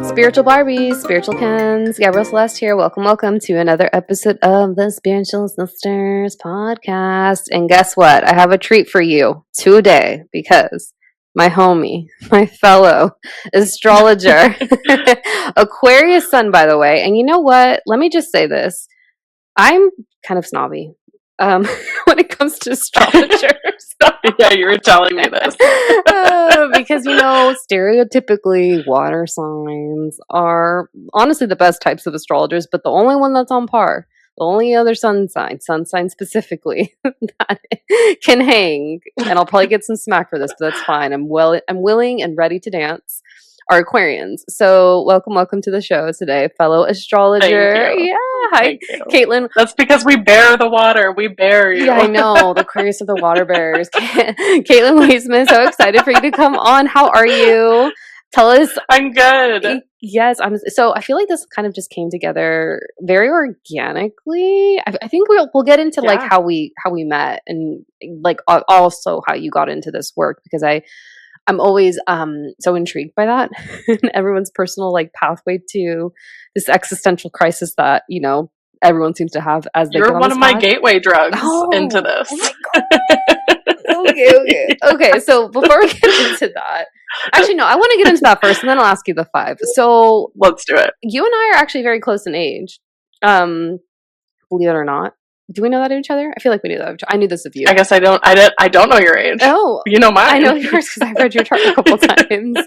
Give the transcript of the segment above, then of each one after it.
Spiritual Barbies, Spiritual Kens, Gabrielle Celeste here. Welcome to another episode of the Spiritual Sisters podcast. And guess what? I have a treat for you today because my homie, my fellow astrologer, Aquarius sun, by the way. And you know what? Let me just say this. I'm kind of snobby when it comes to astrologers. Yeah, you were telling me this. Because, stereotypically, water signs are honestly the best types of astrologers, but the only one that's on par, the only other sun sign specifically, that can hang, and I'll probably get some smack for this, but that's fine. I'm willing and ready to dance, are Aquarians. So welcome to the show today, fellow astrologer. Yeah, hi, Caitlin. That's because we bear the water. We bear you. Yeah, I know. The Aquarius of the water bearers. Caitlin Weseman, so excited for you to come on. How are you? Tell us. I'm good. Yes, so I feel like this kind of just came together very organically. I think we'll get into like how we met and like also how you got into this work, because I'm always so intrigued by that and everyone's personal like pathway to this existential crisis that everyone seems to have as they. You're one of my gateway drugs into this. Oh my God. Okay. So before we get into that, actually no, I want to get into that first, and then I'll ask you the 5. So let's do it. You and I are actually very close in age. Believe it or not. Do we know that of each other? I feel like we knew that of each other. I knew this of you. I guess I don't know your age. Oh. You know mine. I know yours because I've read your chart a couple times.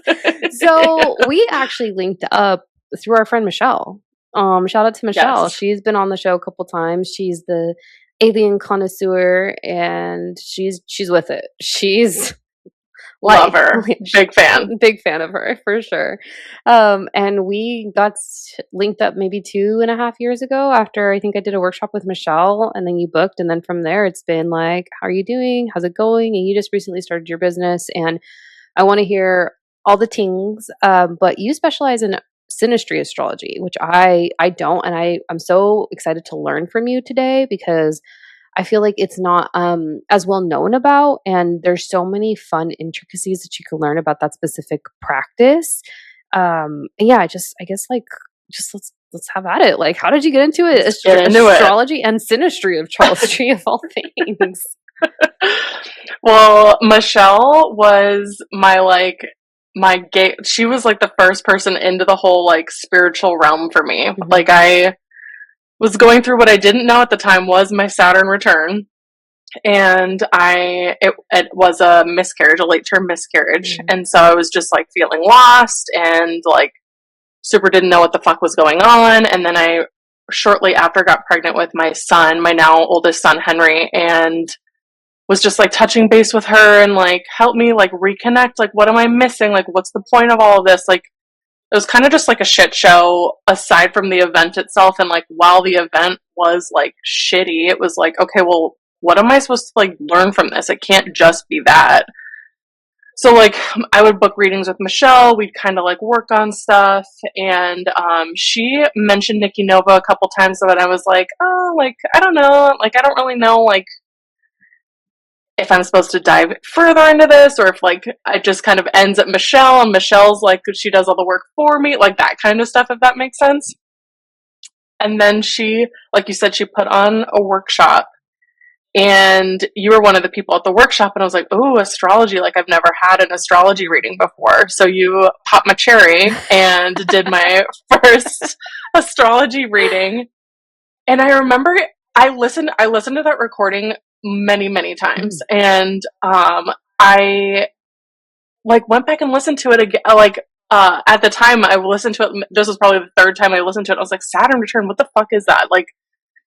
So we actually linked up through our friend Michelle. Shout out to Michelle. Yes. She's been on the show a couple times. She's the alien connoisseur, and she's with it. She's love her. Big fan of her for sure. And we got linked up maybe 2.5 years ago after I think I did a workshop with Michelle, and then you booked, and then from there it's been like, how are you doing? How's it going? And you just recently started your business, and I want to hear all the tings. But you specialize in Synastry astrology, which I don't, and I'm so excited to learn from you today because I feel like it's not as well known about, and there's so many fun intricacies that you can learn about that specific practice. And yeah, I guess let's have at it. Like, how did you get into it? Astrology and Synastry astrology of all things. Well, Michelle was my gate. She was like the first person into the whole like spiritual realm for me. Mm-hmm. Like I was going through what I didn't know at the time was my Saturn return, and it was a miscarriage, a late-term miscarriage, and so I was just like feeling lost and like super didn't know what the fuck was going on. And then I shortly after got pregnant with my son, my now oldest son Henry, and was just like touching base with her and like help me like reconnect. Like, what am I missing? Like, what's the point of all of this? Like, it was kind of just like a shit show aside from the event itself. And like, while the event was like shitty, it was like, okay, well, what am I supposed to like learn from this? It can't just be that. So like, I would book readings with Michelle. We'd kind of like work on stuff. And she mentioned Nikki Nova a couple times, but I was like, oh, like, I don't know. Like, I don't really know, like, if I'm supposed to dive further into this, or if like it just kind of ends at Michelle and Michelle's like, she does all the work for me, like that kind of stuff, if that makes sense. And then she, like you said, she put on a workshop, and you were one of the people at the workshop, and I was like, oh, astrology, like I've never had an astrology reading before. So you popped my cherry and did my first astrology reading. And I remember I listened to that recording many times, and I like went back and listened to it again. Like at the time I listened to it, this was probably the 3rd time I listened to it. I was like, Saturn return, what the fuck is that? Like,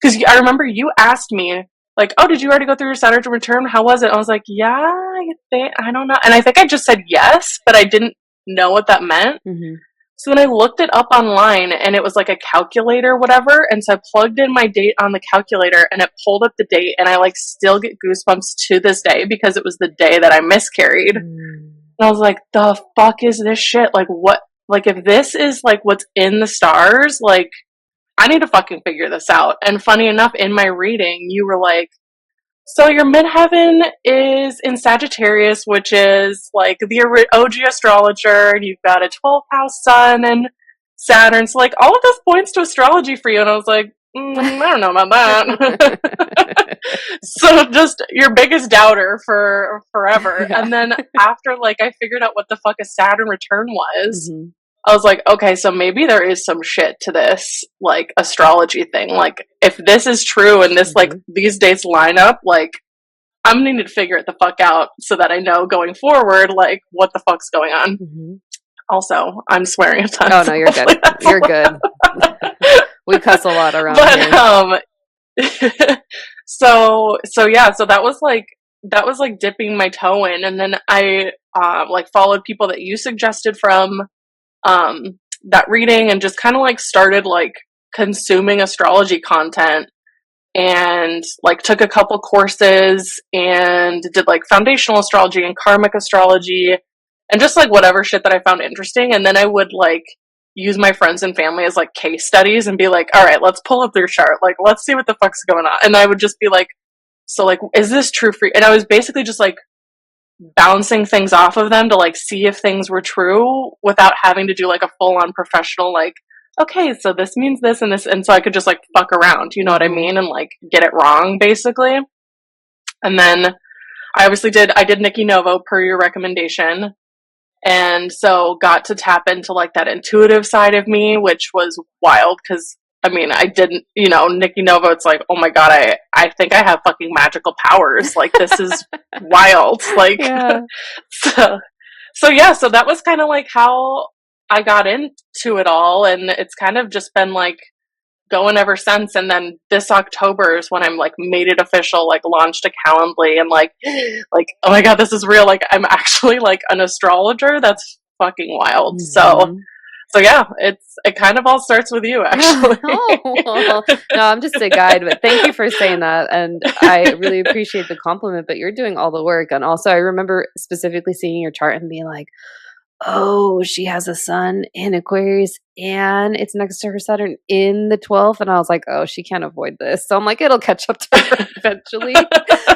because I remember you asked me like, oh, did you already go through your Saturn return? How was it? I was like, yeah, I don't know, and I think I just said yes, but I didn't know what that meant. Mm-hmm. So then I looked it up online, and it was like a calculator, whatever. And so I plugged in my date on the calculator, and it pulled up the date, and I like still get goosebumps to this day because it was the day that I miscarried. And I was like, the fuck is this shit? Like, what? Like, if this is like what's in the stars, like, I need to fucking figure this out. And funny enough, in my reading, you were like, So your midheaven is in Sagittarius, which is like the OG astrologer, and you've got a 12th house sun and Saturn. So like all of this points to astrology for you, and I was like, I don't know about that. So just your biggest doubter for forever. Yeah. And then after like I figured out what the fuck a Saturn return was, Mm-hmm. I was like, okay, so maybe there is some shit to this like astrology thing. Like if this is true and this like these dates line up, like I'm gonna need to figure it the fuck out so that I know going forward like what the fuck's going on. Mm-hmm. Also, I'm swearing a ton. Oh no, you're good. You're good. We cuss a lot around here. So yeah, so that was like dipping my toe in, and then I like followed people that you suggested from that reading, and just kind of like started like consuming astrology content, and like took a couple courses and did like foundational astrology and karmic astrology and just like whatever shit that I found interesting. And then I would like use my friends and family as like case studies and be like, all right, let's pull up their chart, like let's see what the fuck's going on. And I would just be like, so like, is this true for you? And I was basically just like bouncing things off of them to like see if things were true without having to do like a full-on professional like, okay, so this means this and this, and so I could just like fuck around, you know what I mean, and like get it wrong basically. And then I did Nikki Novo per your recommendation, and so got to tap into like that intuitive side of me, which was wild because I mean, I didn't, Nikki Novo, it's like, oh my god, I think I have fucking magical powers. Like, this is wild. Like, Yeah. so yeah, so that was kind of like how I got into it all, and it's kind of just been like going ever since. And then this October is when I'm like made it official, like launched a Calendly, and like, oh my god, this is real. Like, I'm actually like an astrologer. That's fucking wild. Mm-hmm. So yeah, it kind of all starts with you, actually. Well, no, I'm just a guide, but thank you for saying that, and I really appreciate the compliment. But you're doing all the work, and also I remember specifically seeing your chart and being like, "Oh, she has a sun in Aquarius, and it's next to her Saturn in the 12th," and I was like, "Oh, she can't avoid this." So I'm like, it'll catch up to her eventually.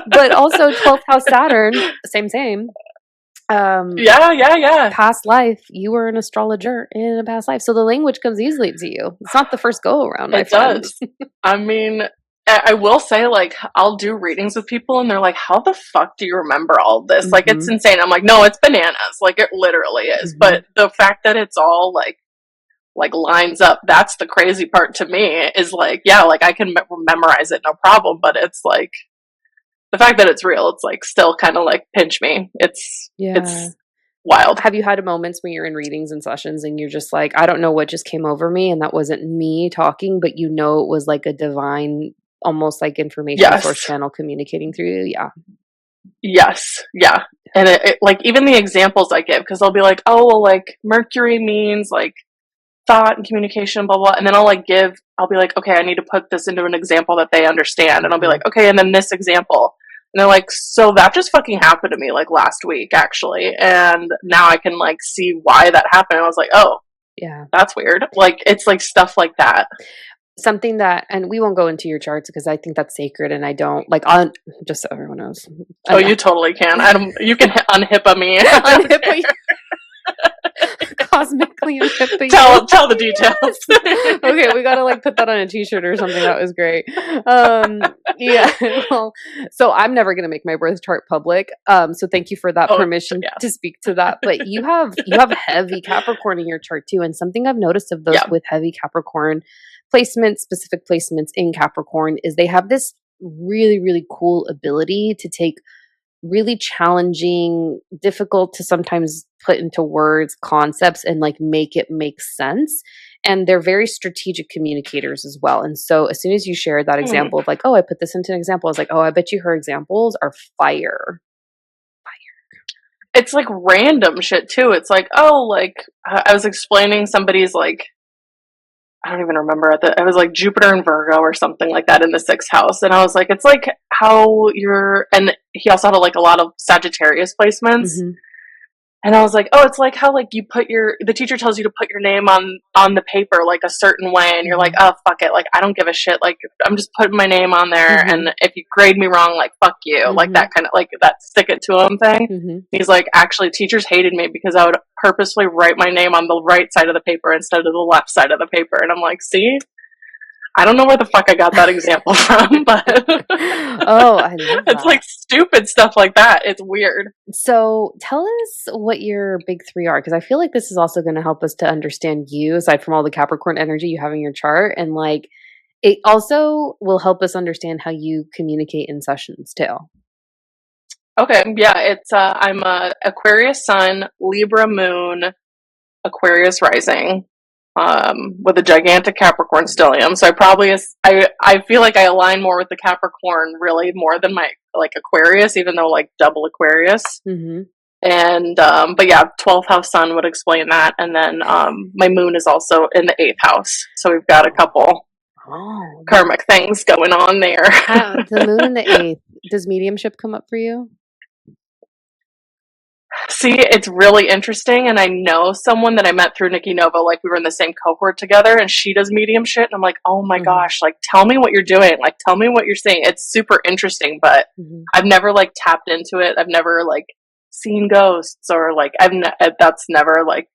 But also 12th house Saturn, same. Yeah. Past life, you were an astrologer in a past life, so the language comes easily to you. It's not the first go around, my friend. Does. I mean, I will say, like, I'll do readings with people, and they're like, "How the fuck do you remember all this?" Like, it's insane. I'm like, "No, it's bananas. Like, it literally is." But the fact that it's all like lines up, that's the crazy part to me. Is like, yeah, like I can memorize it, no problem. But it's like the fact that it's real. It's like still kind of like pinch me. It's wild. Have you had moments when you're in readings and sessions and you're just like, I don't know what just came over me, and that wasn't me talking, but it was like a divine, almost like information source channel communicating through you? Yeah. Yes. Yeah. And it like even the examples I give, because I'll be like, oh, well, like Mercury means like thought and communication, blah, blah. And then I'll be like, okay, I need to put this into an example that they understand. And I'll be like, okay, and then this example. And they're like, so that just fucking happened to me like last week, actually. And now I can like see why that happened. And I was like, oh, yeah, that's weird. Like, it's like stuff like that. Something that, and we won't go into your charts because I think that's sacred, and I don't like just so everyone knows. Oh, you totally can. You can unhippa me. Unhippa you. Cosmically unhippa you. Tell the details. Okay, we gotta like put that on a t-shirt or something. That was great. Yeah. Well, so I'm never gonna make my birth chart public. So thank you for that permission to speak to that. But you have heavy Capricorn in your chart too, and something I've noticed of those with heavy Capricorn placements, specific placements in Capricorn, is they have this really, really cool ability to take really challenging, difficult to sometimes put into words concepts and like make it make sense. And they're very strategic communicators as well. And so as soon as you shared that example of like, oh, I put this into an example, I was like, oh, I bet you her examples are fire. It's like random shit too. It's like, oh, like I was explaining somebody's like, I don't even remember it was like Jupiter and Virgo or something like that in the 6th house. And I was like, it's like how and he also had like a lot of Sagittarius placements. And I was like, oh, it's like how like the teacher tells you to put your name on the paper like a certain way, and you're like, oh fuck it, like I don't give a shit, like I'm just putting my name on there, and if you grade me wrong, like fuck you, like that kind of like that stick it to him thing. He's like, actually, teachers hated me because I would purposely write my name on the right side of the paper instead of the left side of the paper, and I'm like, see, I don't know where the fuck I got that example from, but oh, I love that. It's like stupid stuff like that. It's weird. So tell us what your big three are, because I feel like this is also going to help us to understand you, aside from all the Capricorn energy you have in your chart. And like, it also will help us understand how you communicate in sessions too. Okay, yeah, it's I'm a Aquarius sun, Libra moon, Aquarius rising, with a gigantic Capricorn stellium. So I feel like I align more with the Capricorn really more than my like Aquarius, even though like double Aquarius. And but yeah, 12th house sun would explain that, and then my moon is also in the 8th house, so we've got a couple karmic things going on there. The moon in the 8th, does mediumship come up for you? See, it's really interesting, and I know someone that I met through Nikki Nova, like we were in the same cohort together, and she does medium shit, and I'm like, oh my gosh, like tell me what you're doing, like tell me what you're seeing. It's super interesting, but I've never like tapped into it. I've never like seen ghosts, or like that's never like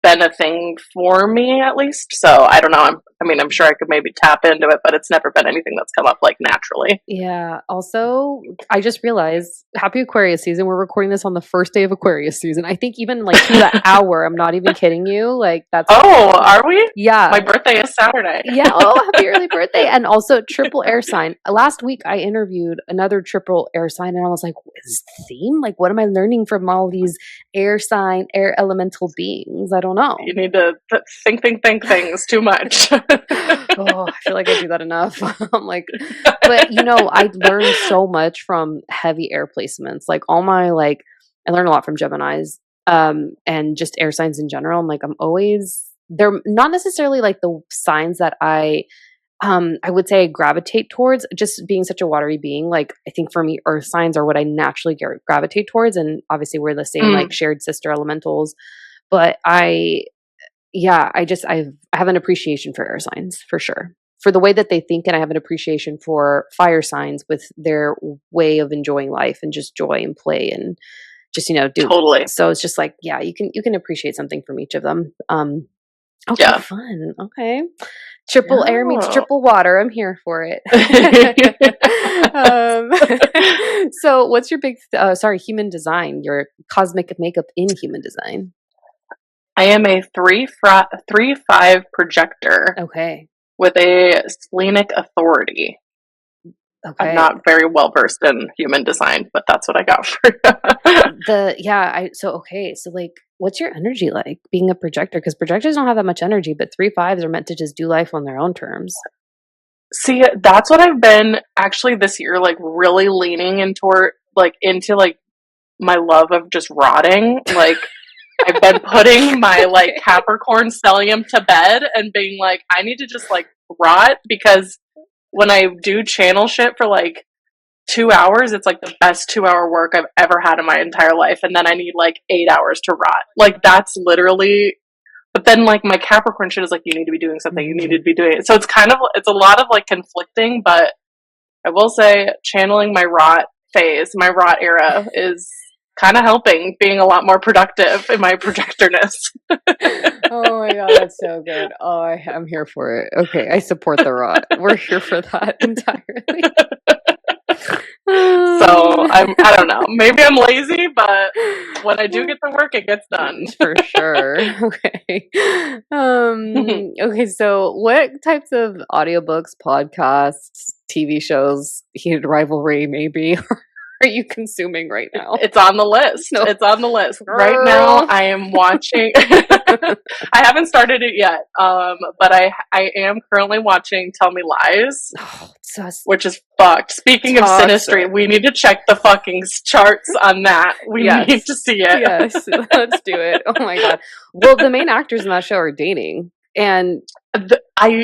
been a thing for me, at least. So I don't know. I'm sure I could maybe tap into it, but it's never been anything that's come up like naturally. Yeah. Also, I just realized, happy Aquarius season. We're recording this on the first day of Aquarius season. I think even like to the hour, I'm not even kidding you. Like that's are we? Yeah. My birthday is Saturday. Yeah. Oh, happy early birthday. And also triple air sign. Last week I interviewed another triple air sign, and I was like, what is the theme? Like, what am I learning from all these air sign, air elemental beings? I don't know. You need to think things too much. Oh, I feel like I do that enough. I'm like, but I learned so much from heavy air placements. Like all my I learned a lot from Geminis, and just air signs in general. I'm like, they're not necessarily like the signs that I would say I gravitate towards, just being such a watery being. Like, I think for me, earth signs are what I naturally gravitate towards. And obviously we're the same, like shared sister elementals, but I have an appreciation for air signs for sure, for the way that they think. And I have an appreciation for fire signs with their way of enjoying life and just joy and play and just, do. Totally. So it's just like, yeah, you can appreciate something from each of them. Okay, yeah. Fun. Okay. Triple air meets triple water. I'm here for it. So what's your big, human design, your cosmic makeup in human design? I am a 3/5 projector. Okay. With a splenic authority. Okay. I'm not very well versed in human design, but that's what I got for So like, what's your energy like being a projector? Because projectors don't have that much energy, but 3/5s are meant to just do life on their own terms. See, that's what I've been actually this year, like really leaning into my love of just rotting. Like, I've been putting my like Capricorn stellium to bed and being like, I need to just like rot, because when I do channel shit for like 2 hours, it's like the best 2-hour work I've ever had in my entire life. And then I need like 8 hours to rot. Like, that's literally, but then like my Capricorn shit is like, you need to be doing something, you need to be doing it. So it's a lot of like conflicting, but I will say channeling my rot phase, my rot era is kind of helping, being a lot more productive in my projectorness. Oh my god, that's so good. Oh, I'm here for it. Okay, I support the rot. We're here for that entirely. So I don't know. Maybe I'm lazy, but when I do get the work, it gets done. For sure. Okay. Okay, so what types of audiobooks, podcasts, TV shows, heated rivalry maybe are you consuming right now? It's on the list. No. It's on the list. Right now, I am watching. I haven't started it yet, but I am currently watching Tell Me Lies, which is fucked. Speaking of Synastry, we need to check the fucking charts on that. We need to see it. Yes, let's do it. Oh my god. Well, the main actors in that show are dating. And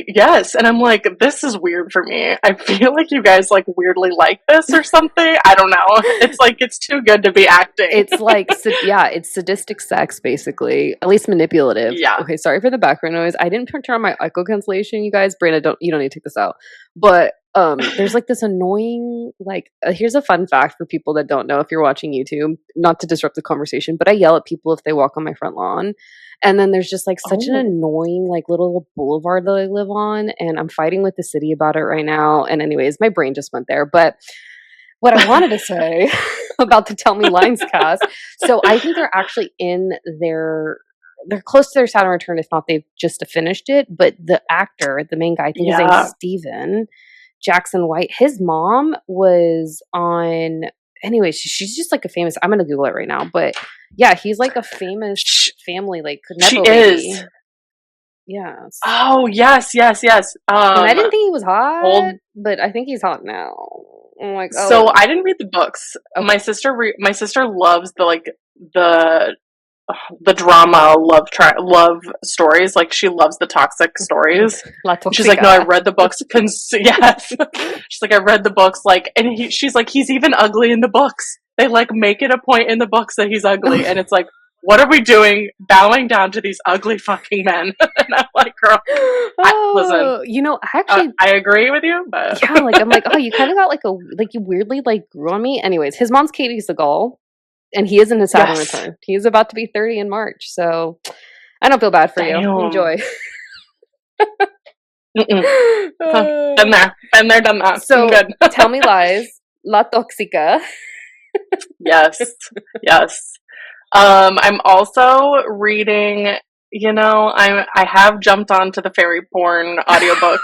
yes, and I'm like, this is weird for me. I feel like you guys like weirdly like this or something. I don't know. It's like it's too good to be acting. it's like, yeah, it's sadistic sex, basically, at least manipulative. Yeah. Okay, sorry for the background noise. I didn't turn on my echo cancellation, you guys. Brandon, you don't need to take this out. But there's like this annoying, like, here's a fun fact for people that don't know if you're watching YouTube, not to disrupt the conversation, but I yell at people if they walk on my front lawn. And then there's just like such an annoying, like, little boulevard that I live on, and I'm fighting with the city about it right now. And anyways, my brain just went there. But what I wanted to say about the Tell Me Lines cast, so I think they're actually they're close to their Saturn return, if not they've just finished it. But the actor, the main guy, I think his name's Steven Jackson White, his mom was on, anyway, she's just like a famous, I'm gonna Google it right now, but yeah, he's like a famous family, like, she Nepo is baby. Yes. Oh yes. And I didn't think he was hot, but I think he's hot now. I'm like, oh. So I didn't read the books. Okay. My sister loves the drama love stories. Like, she loves the toxic stories. She's like, no, I read the books. Yes. She's like, I read the books. Like, and she's like, he's even ugly in the books. They like make it a point in the books that he's ugly, and it's like, what are we doing? Bowing down to these ugly fucking men? And I'm like, girl, listen. You know, actually, I agree with you, but yeah, like, I'm like, oh, you kind of got you weirdly like grew on me. Anyways, his mom's Katie Seagal, and he is in his Saturn return. He's about to be 30 in March, so I don't feel bad for you. Enjoy. Been there, done that. So good. Tell Me Lies, La Toxica. Yes. I'm also reading, I have jumped onto the fairy porn audiobook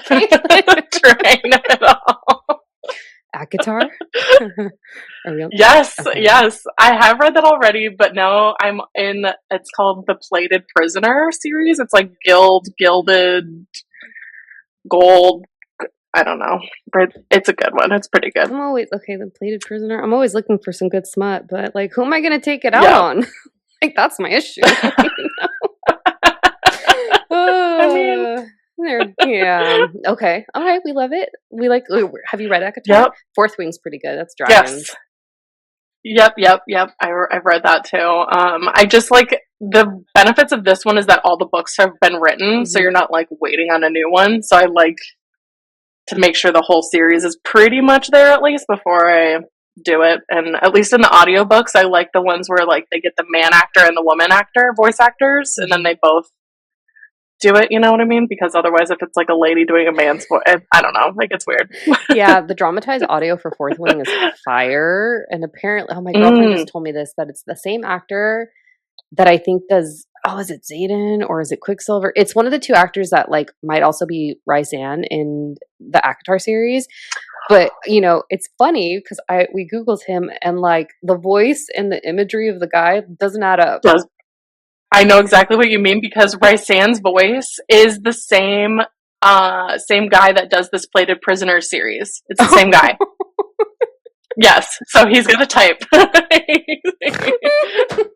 train at all. Akatar? Yes, okay. Yes. I have read that already, but now I'm in, it's called the Plated Prisoner series. It's like gilded, gold, I don't know, but it's a good one. It's pretty good. I'm always, the Plated Prisoner. I'm always looking for some good smut, but like, who am I going to take it out on? Like, that's my issue. I mean, yeah. Okay. All right. We love it. Have you read Akatar? Yep. Fourth Wing's pretty good. That's dragons. Yes. Yep. I've read that too. I just like, the benefits of this one is that all the books have been written, so you're not like waiting on a new one. So I like to make sure the whole series is pretty much there at least before I do it. And at least in the audiobooks, I like the ones where like they get the man actor and the woman actor voice actors, and then they both do it, you know what I mean? Because otherwise, if it's like a lady doing a man's voice, I don't know, like, it's weird. Yeah, the dramatized audio for Fourth Wing is fire. And apparently, my girlfriend just told me this, that it's the same actor that I think does, is it Zayden or is it Quicksilver? It's one of the two actors that like might also be Rysand in the Akatar series. But, it's funny because we Googled him, and like the voice and the imagery of the guy doesn't add up. I know exactly what you mean, because Rysand's voice is the same guy that does this Plated Prisoner series. It's the same guy. Yes, so he's gonna type.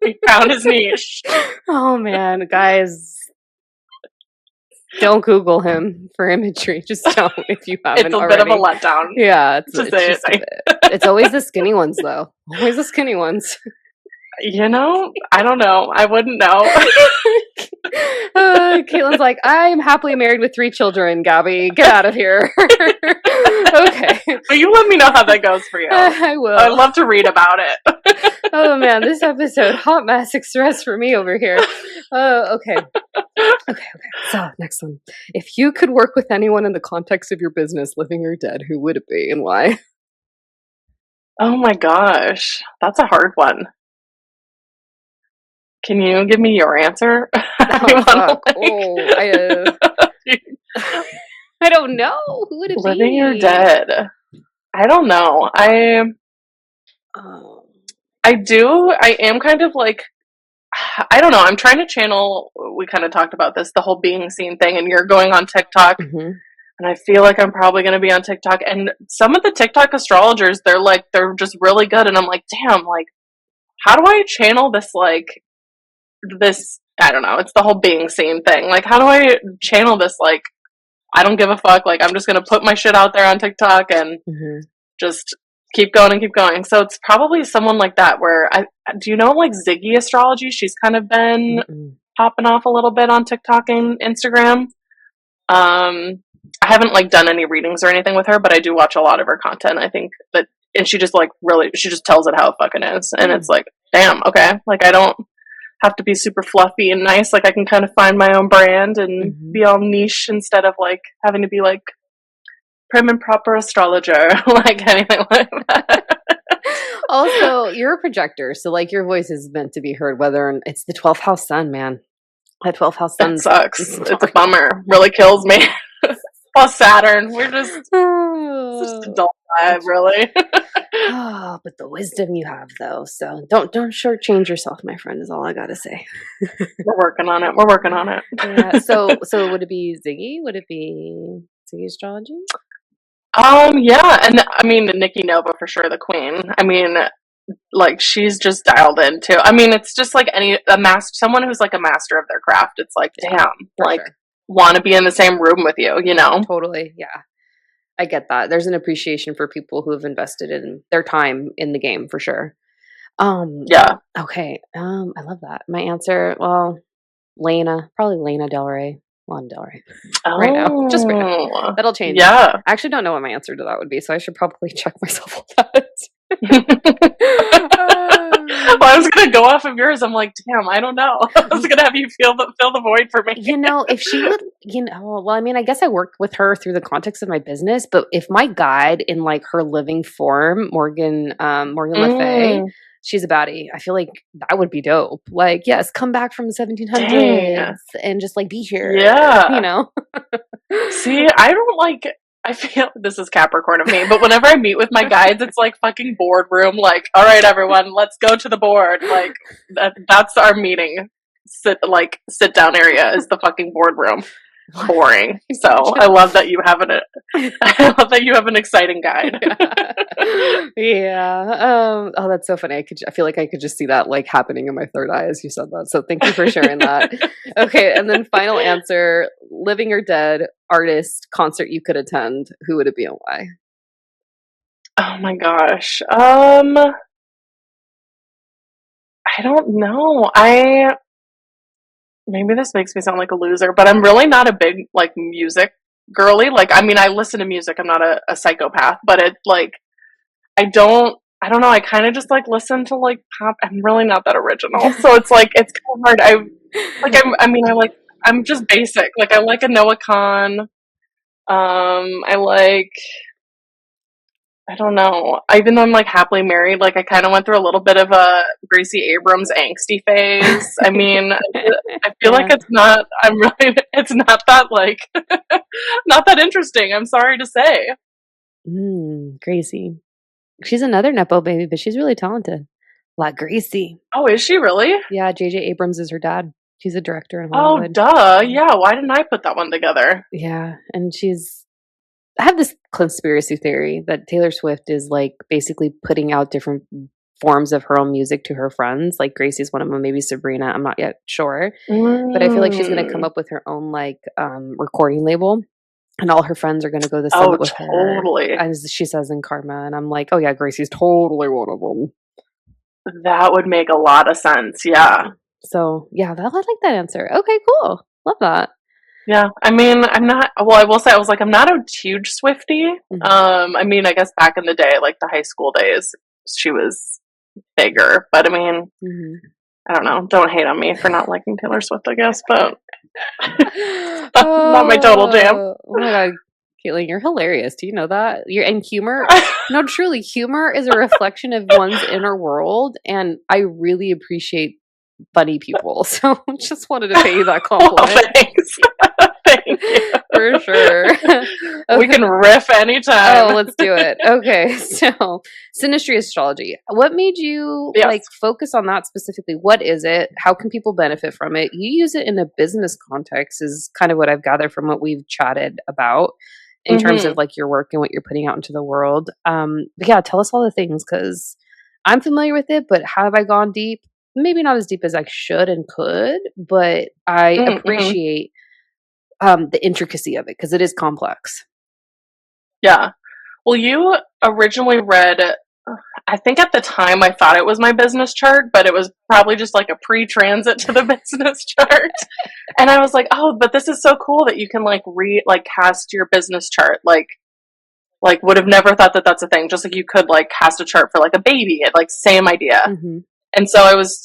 He found his niche. Oh man, guys, don't Google him for imagery. Just don't if you haven't. It's a already. bit of a letdown. Yeah, it's always the skinny ones though. Always the skinny ones. I don't know. I wouldn't know. Caitlin's like, I'm happily married with 3 children, Gabby. Get out of here. Okay. But you let me know how that goes for you. I will. I'd love to read about it. Oh, man. This episode, hot mess stress for me over here. Okay. So, next one. If you could work with anyone in the context of your business, living or dead, who would it be and why? Oh, my gosh. That's a hard one. Can you give me your answer? I don't know. Who would it be? Living or dead? I don't know. I am kind of like, I don't know. I'm trying to channel, we kind of talked about this, the whole being seen thing, and you're going on TikTok. And I feel like I'm probably going to be on TikTok. And some of the TikTok astrologers, they're just really good. And I'm like, damn, like, how do I channel this, like, this I don't know. It's the whole being seen thing. Like, how do I channel this? Like, I don't give a fuck. Like, I'm just gonna put my shit out there on TikTok and just keep going and keep going. So it's probably someone like that. Where do you know like Ziggy Astrology? She's kind of been popping off a little bit on TikTok and Instagram. I haven't like done any readings or anything with her, but I do watch a lot of her content. I think that, and she just like really, she just tells it how it fucking is, and it's like, damn, okay, like I don't have to be super fluffy and nice. Like I can kind of find my own brand and be all niche instead of like having to be like prim and proper astrologer, like anything like that. Also, you're a projector, so like your voice is meant to be heard. Whether it's the 12th house sun, man. That 12th house sun sucks. It's a bummer. Really kills me. Plus Saturn, we're just a dull vibe, really. Oh, but the wisdom you have, though. So don't shortchange yourself, my friend. Is all I gotta say. We're working on it. We're working on it. Yeah. So would it be Ziggy? Would it be Ziggy Astrology? Yeah, and I mean Nikki Nova for sure, the queen. I mean, like she's just dialed in too. I mean, it's just like someone who's like a master of their craft. It's like, damn, like want to be in the same room with you, you know? Totally, yeah. I get that. There's an appreciation for people who have invested in their time in the game for sure. Yeah. Okay. I love that. My answer, well, probably Lana Del Rey. Lana Del Rey. Right now. Just right now. That'll change. Yeah. I actually don't know what my answer to that would be, so I should probably check myself on that. Well, I was gonna go off of yours. I'm like, damn, I don't know. I was gonna have you fill the void for me. You know, if she would, well, I mean, I guess I worked with her through the context of my business, but if my guide in like her living form, Morgan Le Fay, she's a baddie. I feel like that would be dope. Like, yes, come back from the 1700s and just like be here. Yeah, you know. See, I feel this is Capricorn of me, but whenever I meet with my guides, it's like fucking boardroom. Like, all right, everyone, let's go to the board. Like, that's our meeting. Sit down area is the fucking boardroom. Boring. So I love that you have an exciting guide. Yeah. Oh, that's so funny. I feel like I could just see that like happening in my third eye as you said that. So thank you for sharing that. Okay, and then final answer: living or dead artist concert you could attend. Who would it be and why? Oh my gosh. I don't know. Maybe this makes me sound like a loser, but I'm really not a big like music girly. Like, I mean, I listen to music. I'm not a psychopath, but it like I don't know. I kind of just like listen to like pop. I'm really not that original, so it's like it's kind of hard. I'm just basic. Like I like a Noah Khan. I don't know. Even though I'm like happily married, like I kind of went through a little bit of a Gracie Abrams angsty phase. I mean, I feel like it's not. It's not that like, not that interesting. I'm sorry to say. Gracie, she's another nepo baby, but she's really talented. Like Gracie. Oh, is she really? Yeah, J.J. Abrams is her dad. He's a director in Hollywood. Oh, duh. Yeah. Why didn't I put that one together? Yeah, and I have this conspiracy theory that Taylor Swift is like basically putting out different forms of her own music to her friends. Like Gracie's one of them, maybe Sabrina. I'm not yet sure, but I feel like she's going to come up with her own like recording label, and all her friends are going to go to the summit with her, as she says in Karma. And I'm like, oh yeah, Gracie's totally one of them. That would make a lot of sense. Yeah. So yeah, I like that answer. Okay, cool. Love that. Yeah, I mean, I will say, I was like, I'm not a huge Swiftie. I mean, I guess back in the day, like the high school days, she was bigger. But I mean, I don't know. Don't hate on me for not liking Taylor Swift, I guess, but not my total jam. Oh my God, Caitlin, you're hilarious. Do you know that? And humor, no, truly, humor is a reflection of one's inner world. And I really appreciate funny people. So just wanted to pay you that compliment. Oh, thanks. Thank you. For sure. Okay. We can riff anytime. Oh, let's do it. Okay. So Synastry Astrology. What made you like focus on that specifically? What is it? How can people benefit from it? You use it in a business context is kind of what I've gathered from what we've chatted about in terms of like your work and what you're putting out into the world. But yeah, tell us all the things because I'm familiar with it, but have I gone deep? maybe not as deep as I should and could, but I Mm-hmm. appreciate the intricacy of it because it is complex. Yeah. Well, you originally read, I think at the time I thought it was my business chart, but it was probably just like a pre-transit to the business chart. And I was like, oh, but this is so cool that you can like like cast your business chart. Like would have never thought that that's a thing. Just like you could like cast a chart for like a baby, like same idea. Hmm. And so I was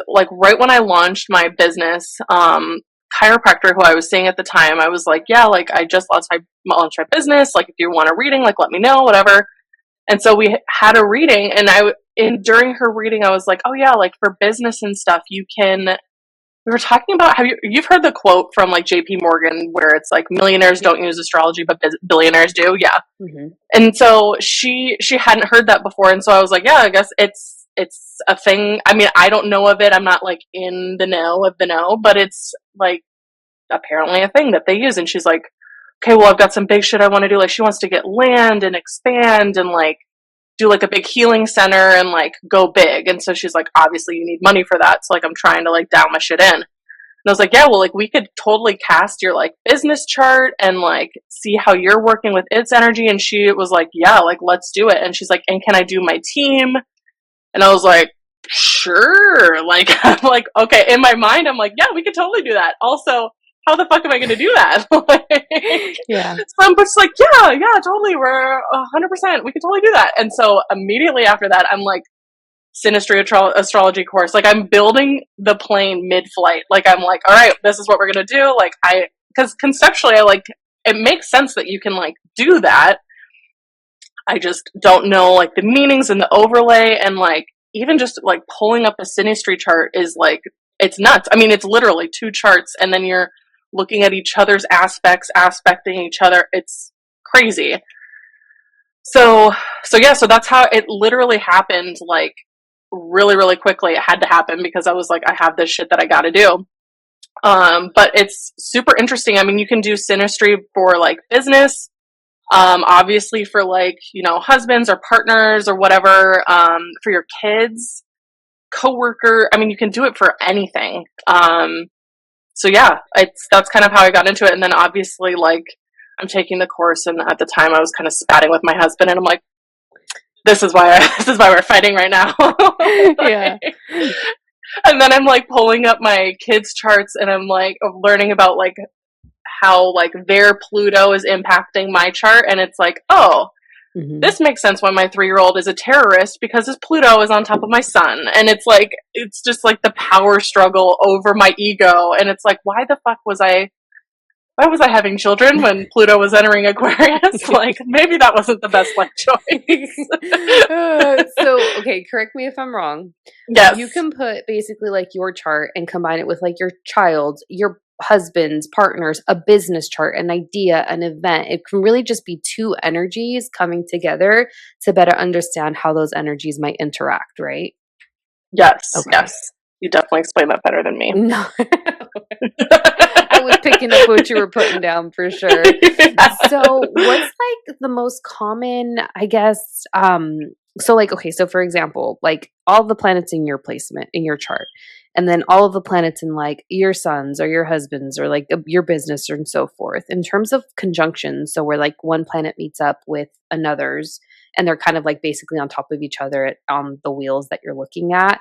like, right when I launched my business, chiropractor who I was seeing at the time, I was like, yeah, like I just launched my business. Like if you want a reading, like let me know, whatever. And so we had a reading, and during her reading, I was like, oh yeah, like for business and stuff, you can. We were talking about you've heard the quote from like J.P. Morgan where it's like millionaires Yeah. don't use astrology, but billionaires do. Yeah. Hmm. And so she hadn't heard that before, and so I was like, yeah, I guess it's a thing. I mean, I don't know of it. I'm not like in the know of the know, but it's like apparently a thing that they use. And she's like, okay, well, I've got some big shit I want to do. Like she wants to get land and expand and like do like a big healing center and like go big. And so she's like, obviously you need money for that. So like I'm trying to like down my shit in. And I was like, yeah, well, like we could totally cast your like business chart and like see how you're working with its energy. And she was like, yeah, like let's do it. And she's like, and can I do my team? And I was like, sure. Like, I'm like, okay. In my mind, I'm like, yeah, we could totally do that. Also, how the fuck am I going to do that? Like, Yeah. so I'm just like, yeah, totally. We're 100%. We could totally do that. And so immediately after that, I'm like, Synastry astrology course. Like I'm building the plane mid-flight. Like I'm like, all right, this is what we're gonna do. Like because conceptually, I like it makes sense that you can like do that. I just don't know like the meanings and the overlay and like even just like pulling up a Synastry chart is like it's nuts. I mean, it's literally two charts and then you're looking at each other's aspects, aspecting each other. It's crazy. So so that's how it literally happened. Like really, really quickly. It had to happen because I was like, I have this shit that I got to do. But it's super interesting. I mean, you can do Synastry for like business, obviously for like, you know, husbands or partners or whatever, for your kids, coworker. I mean, you can do it for anything. So yeah, that's kind of how I got into it. And then obviously like I'm taking the course and at the time I was kind of spatting with my husband and I'm like, this is why we're fighting right now. Yeah. Like, and then I'm like pulling up my kids' charts and I'm like learning about like how like their Pluto is impacting my chart. And it's like, oh, Hmm. this makes sense why my 3-year old is a terrorist because his Pluto is on top of my sun. And it's like, it's just like the power struggle over my ego. And it's like, why was I having children when Pluto was entering Aquarius? Like, maybe that wasn't the best life choice. So, okay, correct me if I'm wrong. You Yes. can put basically like your chart and combine it with like your child's, your husband's, partner's, a business chart, an idea, an event. It can really just be two energies coming together to better understand how those energies might interact, right? Yes. Okay. Yes. You definitely explained that better than me. No. I was picking up what you were putting down for sure. So, what's like the most common, I guess, so like okay, so for example, like all the planets in your placement in your chart and then all of the planets in like your sons or your husbands or like your business and so forth. In terms of conjunctions, so where like one planet meets up with another's and they're kind of like basically on top of each other on the wheels that you're looking at,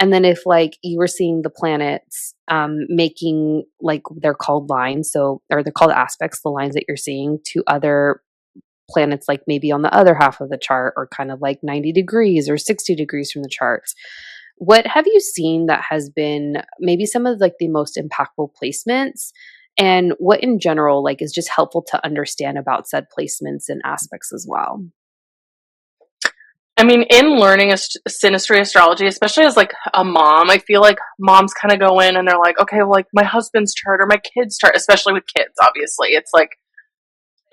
and then if like you were seeing the planets making like they're called lines, so or they're called aspects, the lines that you're seeing to other planets, like maybe on the other half of the chart, or kind of like 90 degrees or 60 degrees from the charts. What have you seen that has been maybe some of like the most impactful placements? And what in general like is just helpful to understand about said placements and aspects as well? I mean, in learning synastry astrology, especially as like a mom, I feel like moms kind of go in and they're like, okay, well, like my husband's chart or my kid's chart, especially with kids, obviously. It's like,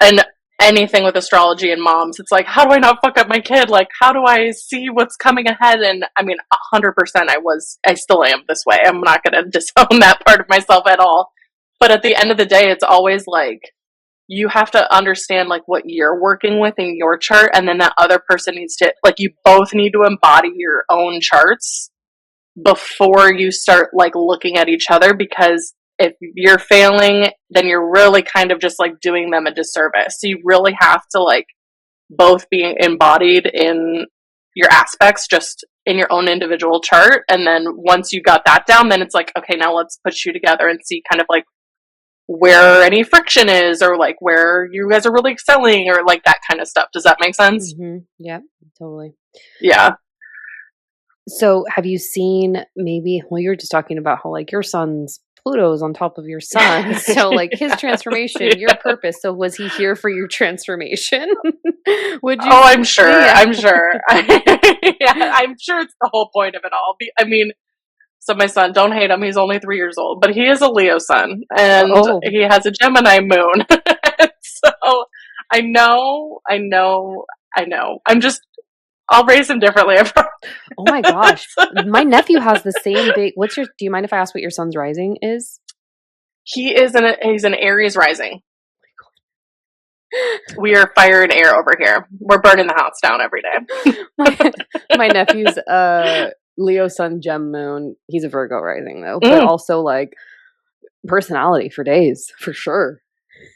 and anything with astrology and moms, it's like, how do I not fuck up my kid? Like, how do I see what's coming ahead? And I mean, 100% I still am this way. I'm not going to disown that part of myself at all. But at the end of the day, it's always like, you have to understand like what you're working with in your chart and then that other person needs to like you both need to embody your own charts before you start like looking at each other, because if you're failing, then you're really kind of just like doing them a disservice. So you really have to like both be embodied in your aspects, just in your own individual chart. And then once you got that down, then it's like, okay, now let's put you together and see kind of like where any friction is, or like where you guys are really excelling, or like that kind of stuff. Does that make sense? Yeah, totally. Yeah. So have you seen maybe, well, you were just talking about how like your son's Pluto's on top of your sun. So like his transformation, your Yeah. purpose. So was he here for your transformation? Would you Oh, say? I'm sure. Yeah. I'm sure. Yeah, I'm sure it's the whole point of it all. I mean, so my son, don't hate him. He's only 3 years old, but he is a Leo sun, and Oh, he has a Gemini moon. So I know. I'll raise him differently. I promise. oh my gosh. My nephew has the same big, do you mind if I ask what your son's rising is? He's an Aries rising. We are fire and air over here. We're burning the house down every day. my, my nephew's Leo sun gem moon. He's a Virgo rising though, but Mm, also like personality for days, for sure.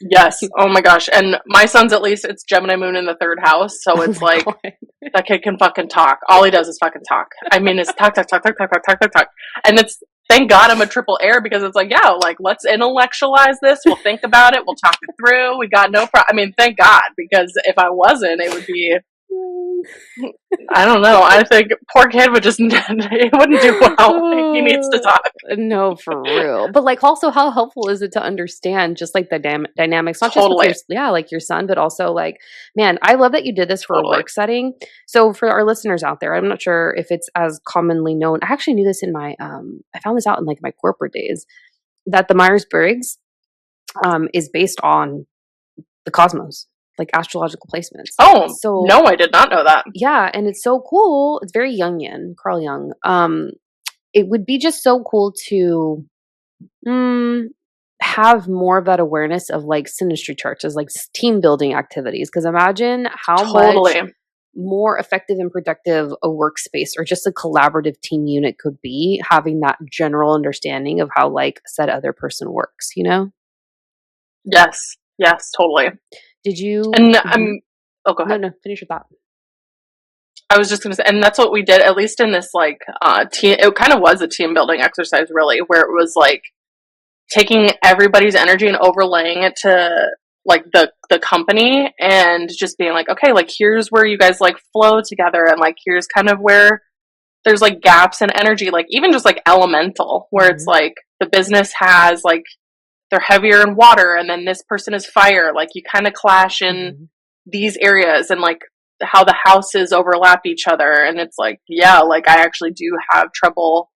yes. Oh my gosh. And my son's, at least it's Gemini moon in the third house, so Oh it's my like god. that kid can fucking talk. All he does is fucking talk. I mean, it's talk, talk, talk, talk, talk, talk, talk, talk, talk. And it's, thank God I'm a triple air, because it's like, yeah, like let's intellectualize this. We'll think about it. We'll talk it through. We got no problem. I mean, thank God, because if I wasn't, it would be, I don't know. I think poor kid would just, he wouldn't do well. He needs to talk. No, for real. But like, also, how helpful is it to understand just like the dynamics, not just with Totally. like your son, but also like, man, I love that you did this for a Totally. work setting. So for our listeners out there, I'm not sure if it's as commonly known. I actually knew this in my, I found this out in like my corporate days, that the Myers Briggs is based on the cosmos, like astrological placements. Oh, So no, I did not know that. yeah, and it's so cool. It's very Jungian, Carl Jung. It would be just so cool to mm, have more of that awareness of like synastry charts as like team building activities. Because imagine how much Totally. more effective and productive a workspace or just a collaborative team unit could be having that general understanding of how like said other person works, you know? Yes. Yes, totally. Did you? And Mhm. oh, go No, ahead. no, finish your thought. I was just going to say, and that's what we did, at least in this like team. It kind of was a team building exercise, really, where it was like taking everybody's energy and overlaying it to like the company, and just being like, okay, like here's where you guys like flow together, and like here's kind of where there's like gaps in energy, like even just like elemental, where it's Hmm. like the business has like, they're heavier in water, and then this person is fire, like you kind of clash in Hmm. these areas, and like how the houses overlap each other. And it's like, yeah, like I actually do have trouble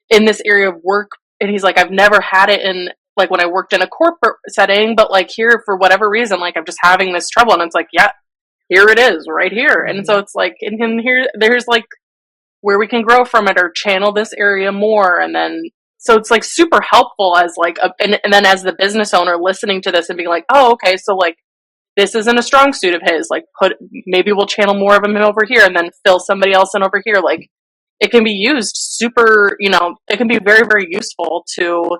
in this area of work. And he's like, I've never had it in like when I worked in a corporate setting, but like here, for whatever reason, like I'm just having this trouble. And it's like, yeah, here it is right here. And so Hmm. it's like, and here there's like where we can grow from it, or channel this area more. And then so it's like super helpful as like and then as the business owner listening to this and being like, oh, okay, so like this isn't a strong suit of his, like maybe we'll channel more of him over here, and then fill somebody else in over here. Like it can be used super, it can be very, very useful to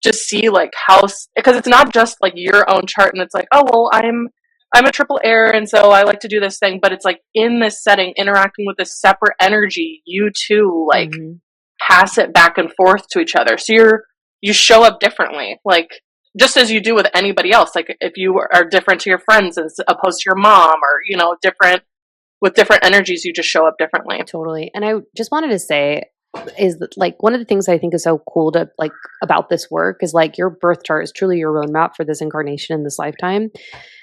just see like how, because it's not just like your own chart and it's like, oh well, I'm a triple air, and so I like to do this thing, but it's like in this setting, interacting with this separate energy, you too like Hmm. pass it back and forth to each other. So you show up differently, like just as you do with anybody else. Like if you are different to your friends as opposed to your mom, or different with different energies, you just show up differently. Totally. And I just wanted to say is that like one of the things I think is so cool to like about this work is like your birth chart is truly your roadmap for this incarnation in this lifetime.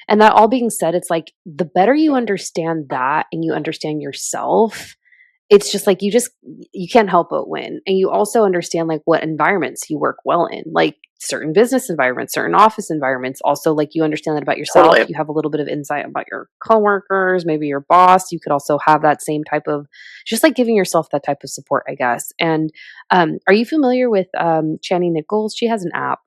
And that all being said, it's like the better you understand that and you understand yourself, it's just like you can't help but win. And you also understand like what environments you work well in, like certain business environments, certain office environments. Also, like you understand that about yourself. Totally. You have a little bit of insight about your coworkers, maybe your boss. You could also have that same type of just like giving yourself that type of support, I guess. And are you familiar with Channing Nichols? She has an app.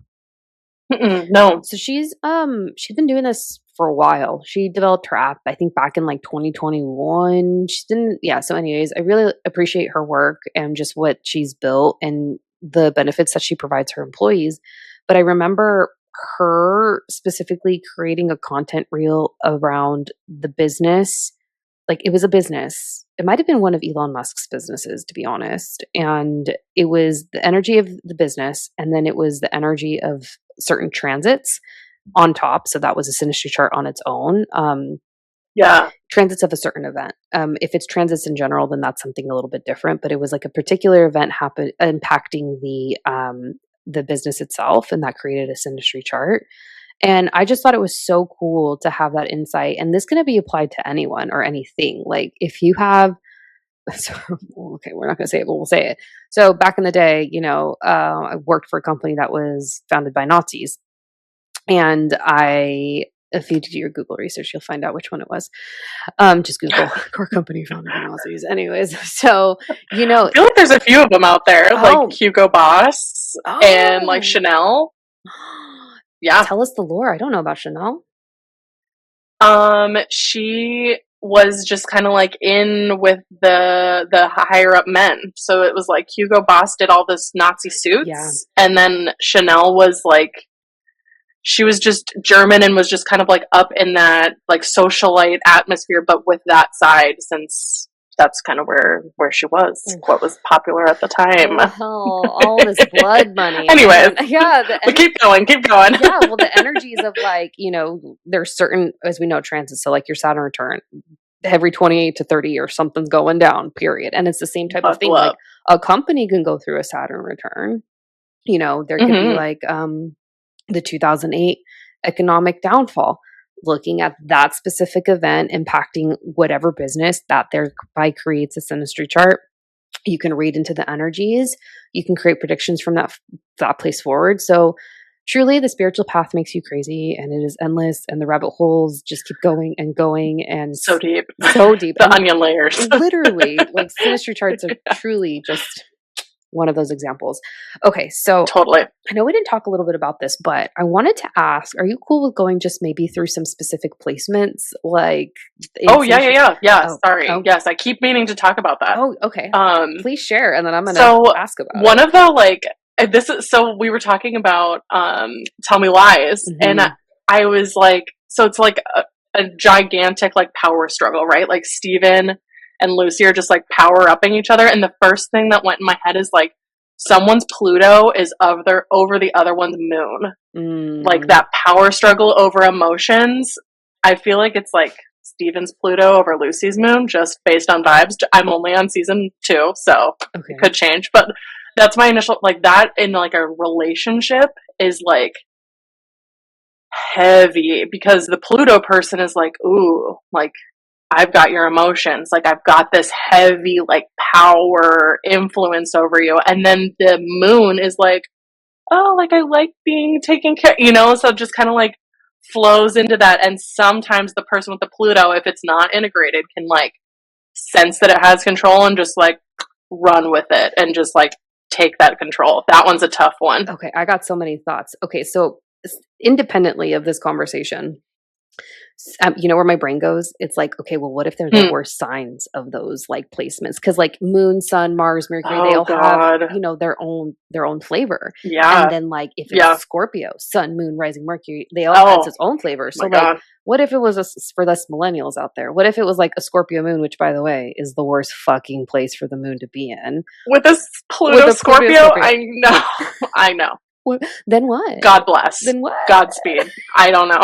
Mm-mm, no. So she's been doing this for a while. She developed her app, I think, back in like 2021. She didn't, yeah. So, anyways, I really appreciate her work and just what she's built and the benefits that she provides her employees. But I remember her specifically creating a content reel around the business. Like, it was a business. It might have been one of Elon Musk's businesses, to be honest. And it was the energy of the business, and then it was the energy of certain transits on top. So that was a synastry chart on its own. Yeah. Transits of a certain event. If it's transits in general, then that's something a little bit different. But it was like a particular event impacting the business itself, and that created a synastry chart. And I just thought it was so cool to have that insight. And this can be applied to anyone or anything. Like, if you have, so, okay, we're not going to say it, but we'll say it. So back in the day, I worked for a company that was founded by Nazis. And if you do your Google research, you'll find out which one it was. Just Google core company founded by Nazis. Anyways, so, I feel like there's a few of them out there, like Hugo Boss and like Chanel. Yeah. Tell us the lore. I don't know about Chanel. She was just kind of like in with the higher up men. So it was like Hugo Boss did all this Nazi suits, and then Chanel was like, she was just German and was just kind of like up in that like socialite atmosphere, but with that side, since that's kind of where she was, what was popular at the time. All this blood money. Anyways, but keep going. Yeah, well, the energies of like, there's certain, as we know, transits. So like your Saturn return, every 28 to 30 years, something's going down, period. And it's the same type of thing. Like, a company can go through a Saturn return. There could be like the 2008 economic downfall, looking at that specific event impacting whatever business that thereby creates a synastry chart. You can read into the energies. You can create predictions from that place forward. So truly, the spiritual path makes you crazy, and it is endless, and the rabbit holes just keep going and going, and so deep. The onion layers. Literally, like, synastry charts are truly just one of those examples. Okay, so totally. I know we didn't talk a little bit about this, but I wanted to ask, are you cool with going just maybe through some specific placements? Like, yeah. Sorry. Oh. Yes, I keep meaning to talk about that. Oh, okay. Please share, and then I'm going to ask about one of the, like, this is, so we were talking about Tell Me Lies, and I was like, so it's like a gigantic like power struggle, right? Like, Steven and Lucy are just like power upping each other, and the first thing that went in my head is like, someone's Pluto is over the other one's moon. Like, that power struggle over emotions. I feel like it's like Steven's Pluto over Lucy's moon, just based on vibes. I'm only on season 2, so it could change, but that's my initial, like, that in like a relationship is like heavy, because the Pluto person is like, ooh, like, I've got your emotions, like, I've got this heavy like power influence over you, and then the moon is like, oh, like, I like being taken care, so it just kind of like flows into that. And sometimes the person with the Pluto, if it's not integrated, can like sense that it has control and just like run with it and just like take that control. That one's a tough one. Okay, I got so many thoughts. Okay, so independently of this conversation, where my brain goes, it's like, okay, well, what if there were signs of those like placements? Because like Moon, Sun, Mars, Mercury, they all have their own flavor. Yeah. And then like if it's Scorpio, Sun, Moon, Rising, Mercury, they all have its own flavor. So like, what if it was for us millennials out there? What if it was like a Scorpio moon, which, by the way, is the worst fucking place for the moon to be in? With this Pluto Scorpio, I know. Then what? God bless. Then what? Godspeed. I don't know.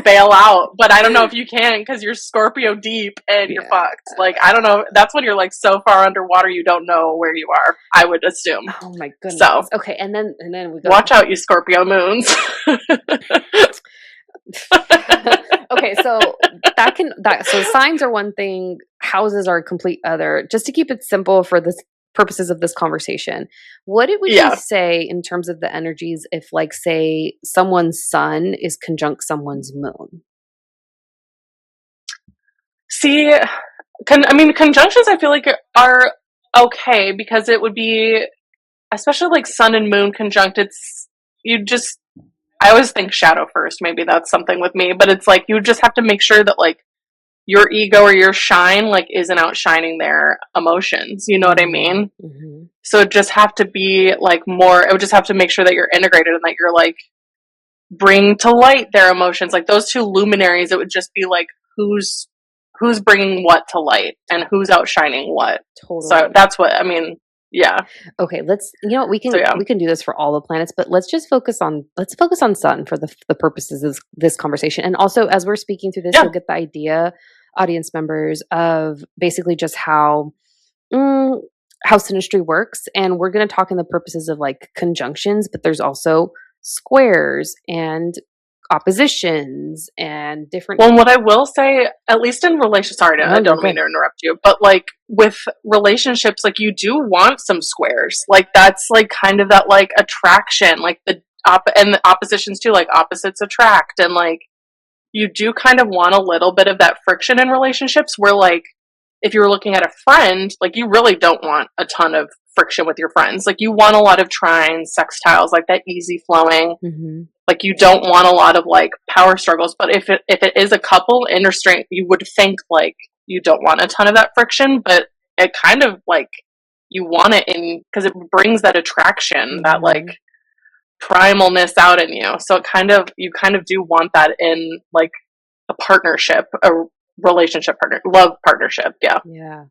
Bail out, but I don't know if you can, because you're Scorpio deep and you're fucked. Like, I don't know. That's when you're like so far underwater you don't know where you are, I would assume. Oh my goodness. So okay, and then we go. Watch out, you Scorpio moons. Okay, so so signs are one thing, houses are a complete other. Just to keep it simple for this purposes of this conversation, what would you say in terms of the energies if, like, say someone's sun is conjunct someone's moon? See, conjunctions I feel like are okay, because it would be, especially like sun and moon conjunct, I always think shadow first. Maybe that's something with me, but it's like you just have to make sure that like your ego or your shine like isn't outshining their emotions. You know what I Mm-hmm. mean? Mm-hmm. So it just have to be like more. It would just have to make sure that you're integrated and that you're like bring to light their emotions. Like those two luminaries, it would just be like who's bringing what to light and who's outshining what. So Totally. that's what I mean. Yeah. Okay, let's we So can yeah. we can do this for all the planets, but let's focus on Sun for the purposes of this conversation. And also as we're speaking through this, Yeah. you'll get the idea, audience members, of basically just how synastry works. And we're going to talk in the purposes of like conjunctions, but there's also squares and oppositions and different. Well, what I will say, at least in relation, sorry, No, I you're don't mean good. to interrupt you, but like with relationships, like you do want some squares. Like that's like kind of that like attraction, like and the oppositions too, like opposites attract. And like you do kind of want a little bit of that friction in relationships where like if you're looking at a friend, like you really don't want a ton of friction with your friends. Like you want a lot of trines, sextiles, like that easy flowing. Hmm. Like you don't want a lot of like power struggles. But if it is a couple in restraint, you would think like you don't want a ton of that friction, but it kind of like you want it in because it brings that attraction, that like Hmm. primalness out in you. So you kind of do want that in like a partnership, a relationship partner, love partnership. Yeah. Yeah.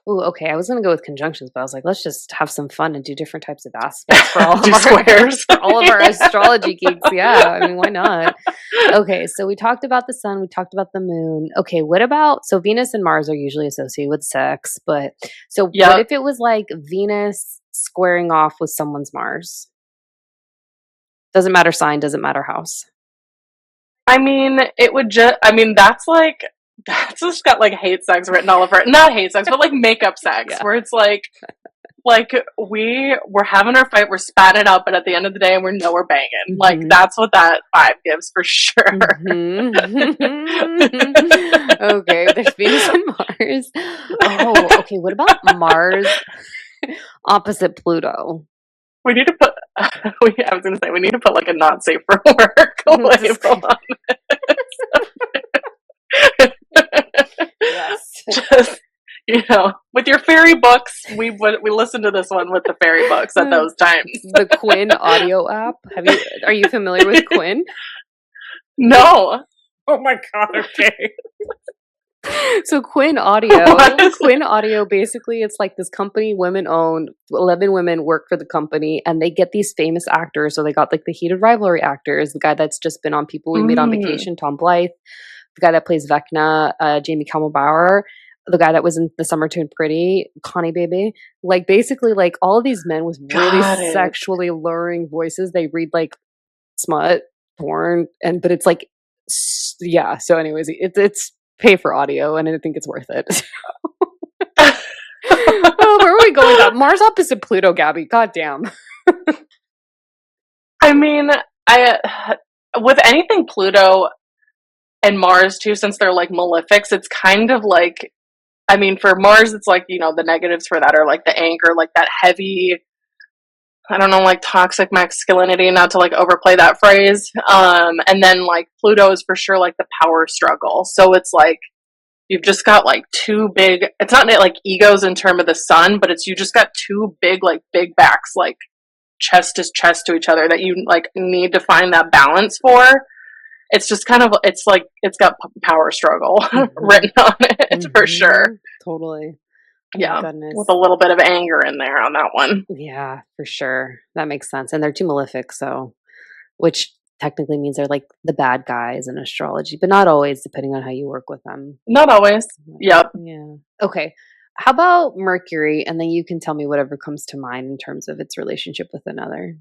Oh, okay. I was gonna go with conjunctions, but I was like, let's just have some fun and do different types of aspects for all of Do our squares. for all of our astrology geeks. Yeah, I mean, why not? Okay, so we talked about the sun, we talked about the moon. Okay, what about so Venus and Mars are usually associated with sex, but so what Yep. if it was like Venus squaring off with someone's Mars? Doesn't matter sign, doesn't matter house. I mean, it would just, I mean, that's just got like hate sex written all over it. Not hate sex, but like makeup sex, Yeah. where it's like we're having our fight, we're spatting it up, but at the end of the day, we know we're banging. Like Mhm. that's what that vibe gives for sure. Mhm. Okay, there's Venus and Mars. Oh, okay, what about Mars opposite Pluto? We need to put. I was gonna say we need to put like a not safe for work label on it. Yes. Just with your fairy books, we listen to this one with the fairy books at those times. The Quinn audio app. Are you familiar with Quinn? No. Oh my god, okay. So What? Quinn Audio basically it's like this company women own, 11 women work for the company and they get these famous actors. So they got like the Heated Rivalry actors, the guy that's just been on People We Meet on Mm, Vacation, Tom Blythe, the guy that plays Vecna, Jamie Bauer, the guy that was in The Summer Turned Pretty, Connie Baby. Like basically like all of these men with really got it. sexually alluring voices. They read like smut, porn, and but it's like yeah. So anyways, it's pay for audio, and I think it's worth it. Oh, where are we going with that? Mars opposite Pluto, Gabby. God damn. I mean, I with anything Pluto and Mars too, since they're like malefics, it's kind of like I mean, for Mars, it's like the negatives for that are like the anger, like that heavy. I don't know, like toxic masculinity, not to like overplay that phrase. And then like Pluto is for sure like the power struggle. So it's like you've just got like two big. It's not like egos in terms of the sun, but it's you just got two big like big backs like chest to chest to each other that you like need to find that balance for. It's just kind of it's like it's got power struggle Mm-hmm. written on it for Mm-hmm. sure. Totally. Oh my Yeah, with goodness. a little bit of anger in there on that one. Yeah, for sure. That makes sense. And they're too malefic, so which technically means they're like the bad guys in astrology, but not always, depending on how you work with them. Not always. Yep. Yeah. Okay. How about Mercury? And then you can tell me whatever comes to mind in terms of its relationship with another.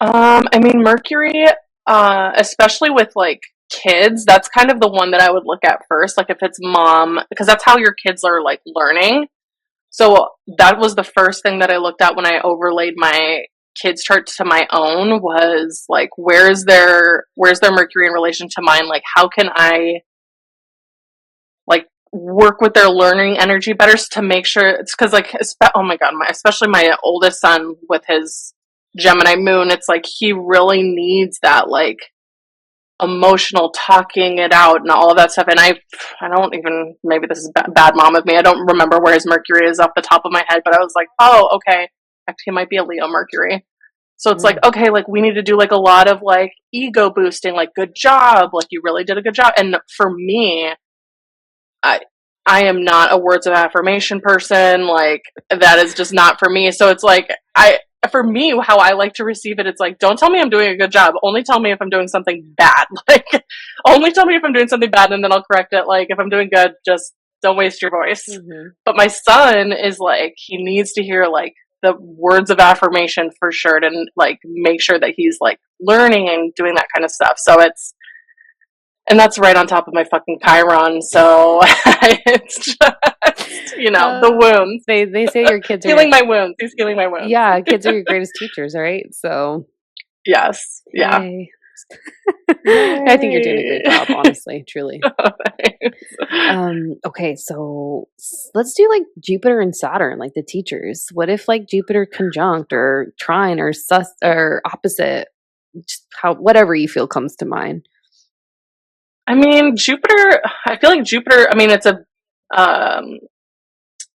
I mean Mercury, especially with like kids, that's kind of the one that I would look at first. Like if it's mom, because that's how your kids are like learning. So that was the first thing that I looked at when I overlaid my kids chart to my own was like where's their Mercury in relation to mine? Like how can I like work with their learning energy better to make sure it's because like oh my god, especially my oldest son with his Gemini moon, it's like he really needs that like emotional talking it out and all of that stuff. And I don't even, maybe this is bad mom of me, I don't remember where his Mercury is off the top of my head, but I was like, oh, okay, actually he might be a Leo Mercury. So it's like, Mm. okay, like we need to do like a lot of like ego boosting, like good job, like you really did a good job. And for me, I I am not a words of affirmation person. Like that is just not for me. So it's like for me, how I like to receive it, it's like, don't tell me I'm doing a good job. Only tell me if I'm doing something bad. Like only tell me if I'm doing something bad and then I'll correct it. Like if I'm doing good, just don't waste your voice. Mm-hmm. But my son is like, he needs to hear like the words of affirmation for sure to like make sure that he's like learning and doing that kind of stuff. So it's, and that's right on top of my fucking Chiron. So it's just, the wounds. They say your kids are Healing my wounds. He's healing my wounds. yeah, kids are your greatest teachers, right? So Yes. Yeah. yay. I think you're doing a great job, honestly, truly. Okay, so let's do like Jupiter and Saturn, like the teachers. What if like Jupiter conjunct or trine or sus or opposite? Just how whatever you feel comes to mind. I mean, Jupiter, I feel like Jupiter, I mean, it's a,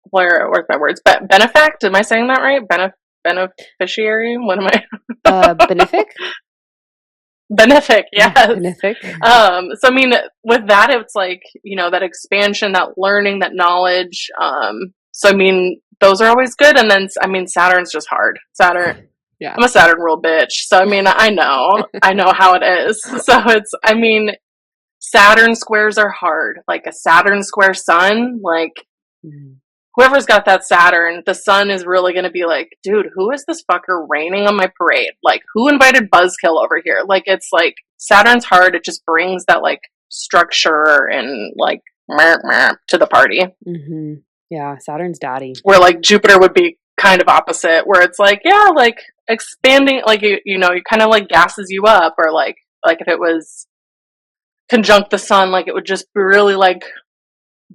where's my words? Benefact? Am I saying that right? Beneficiary? What am I? Benefic? Benefic, yes. Benefic. So I mean, with that, it's like, that expansion, that learning, that knowledge. So I mean, those are always good. And then, I mean, Saturn's just hard. Saturn, Yeah. I'm a Saturn rule bitch. So I mean, I know how it is. So it's, I mean, Saturn squares are hard. Like a Saturn square sun, like whoever's got that Saturn, the sun is really going to be like, dude, who is this fucker raining on my parade? Like, who invited Buzzkill over here? Like, it's like Saturn's hard. It just brings that like structure and like to the party. Mm-hmm. Yeah, Saturn's daddy. Where like Jupiter would be kind of opposite, where it's like, yeah, like expanding, like you kind of like gasses you up, or like if it was conjunct the sun, like it would just really like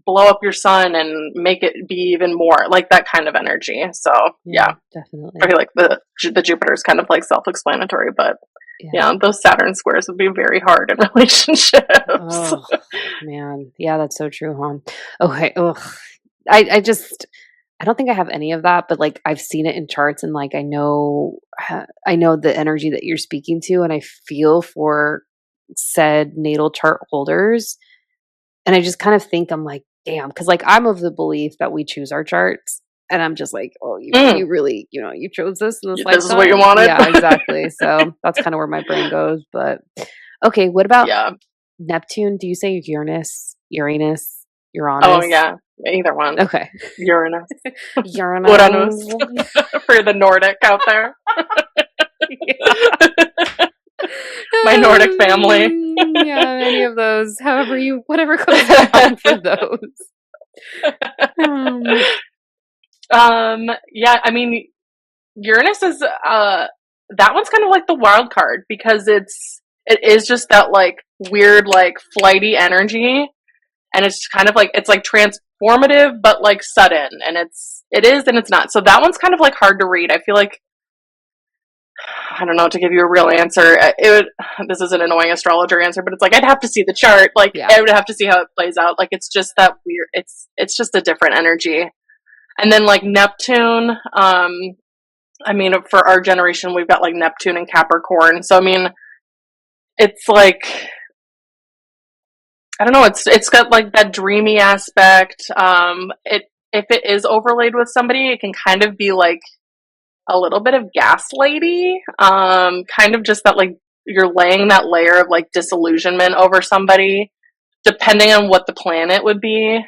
blow up your sun and make it be even more like that kind of energy. So yeah, definitely. I feel like the Jupiter is kind of like self-explanatory, but yeah, those Saturn squares would be very hard in relationships. Oh man, yeah, that's so true, huh? Okay, ugh. I don't think I have any of that, but like I've seen it in charts, and like I know the energy that you're speaking to, and I feel for said natal chart holders. And I just kind of think, I'm like, damn, because like I'm of the belief that we choose our charts, and I'm just like, oh, you really, you chose this in this lifetime. This is what you wanted. Yeah, exactly. So that's kind of where my brain goes. But okay, what about Neptune? Do you say Uranus, Uranus? Oh yeah, either one. Okay, Uranus. Uranus for the Nordic out there. My Nordic family. Yeah, any of those. Whatever comes to mind for those. Yeah, I mean, Uranus is that one's kind of like the wild card, because it is just that like weird like flighty energy, and it's kind of like, it's like transformative but like sudden, and it is and it's not. So that one's kind of like hard to read. I feel like, I don't know, to give you a real answer. This is an annoying astrologer answer, but it's like I'd have to see the chart. Like I would have to see how it plays out. Like it's just that weird. It's just a different energy. And then like Neptune. I mean, for our generation, we've got like Neptune and Capricorn. So I mean, it's like, I don't know. It's got like that dreamy aspect. If it is overlaid with somebody, it can kind of be like a little bit of gaslighty, kind of just that like you're laying that layer of like disillusionment over somebody, depending on what the planet would be.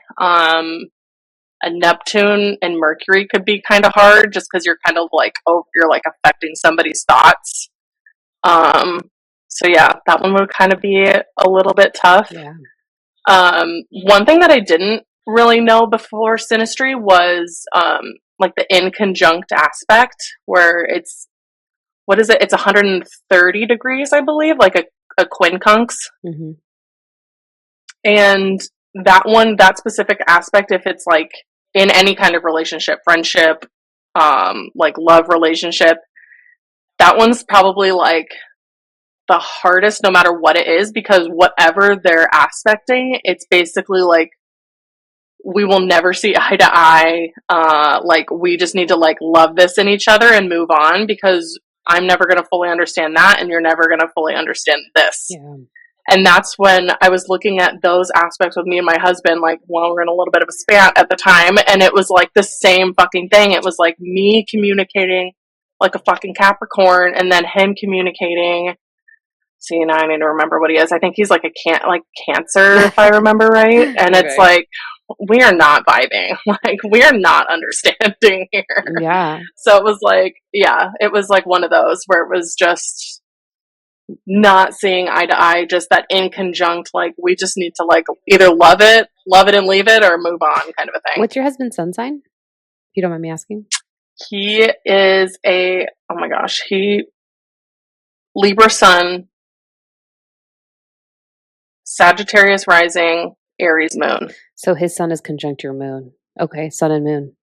A Neptune and Mercury could be kind of hard, just because you're kind of like you're like affecting somebody's thoughts. So yeah, that one would kind of be a little bit tough. Yeah. One thing that I didn't really know before Synastry was like the in conjunct aspect, where it's, what is it? It's 130 degrees, I believe, like a quincunx. Mm-hmm. And that specific aspect, if it's like in any kind of relationship, friendship, like love relationship, that one's probably like the hardest no matter what it is, because whatever they're aspecting, it's basically like we will never see eye to eye. Like we just need to like love this in each other and move on, because I'm never going to fully understand that and you're never going to fully understand this. Yeah. And that's when I was looking at those aspects with me and my husband, like, well, we were in a little bit of a spat at the time, and it was like the same fucking thing. It was like me communicating like a fucking Capricorn, and then him communicating. See, now I need to remember what he is. I think he's like Cancer, if I remember right. And it's Okay. like, we are not vibing. Like, we are not understanding here. Yeah. So it was like, yeah, it was like one of those where it was just not seeing eye to eye, just that in conjunct, like, we just need to like either love it and leave it, or move on kind of a thing. What's your husband's sun sign? If you don't mind me asking. He is oh my gosh, Libra sun, Sagittarius rising, Aries moon. So his sun is conjunct your moon. Okay, sun and moon.